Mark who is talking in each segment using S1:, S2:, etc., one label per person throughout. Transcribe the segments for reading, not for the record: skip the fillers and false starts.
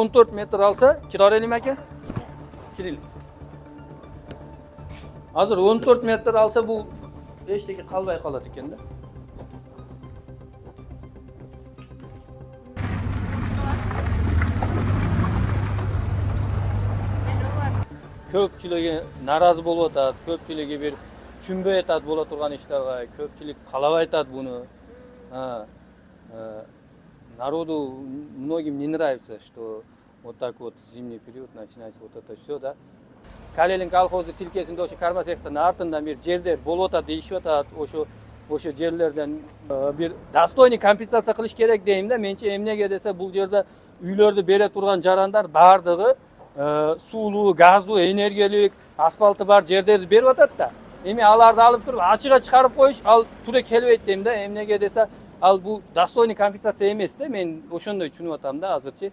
S1: 14 metr alsa kira verelim aka? Kirilik. Hazır 14 metr alsa bu eşteki kalbay kalat ekan da. Köpçülüğe narazı bolup atat, köpçülüğe bir çünbey atat bola turgan işlerge, köpçülük kalabay atat bunu. Народу многим не нравится, что вот так вот зимний период начинается вот это все, да. Калелин колхозду тилкесинде ошо кармасектин артында бир жерлер болуп атат, дейишип атат. Ошо жерлерден бир достойный компенсация кылыш керек дейм да. Менче эмнеге десе бул жерде үйлөрдү бере турган жарандар баардыгы суулуу, газдуу, энергиялык, асфальты бар жерлерди берип атат да. Эми аларды алып туруп ачыга чыгарып коюш ал туура келбейт дейм да. Эмнеге десе ал бул достойный компенсация эмес да. Мен ошондой түшүнүп атам да азырчы.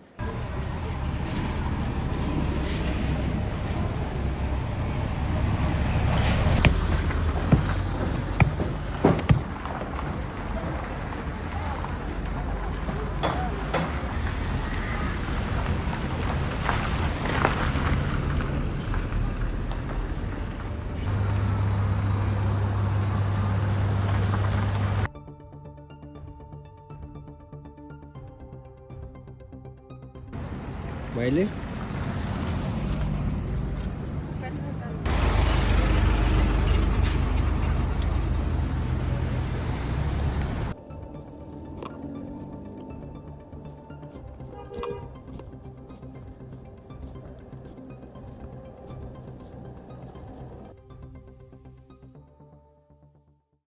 S2: Mayli.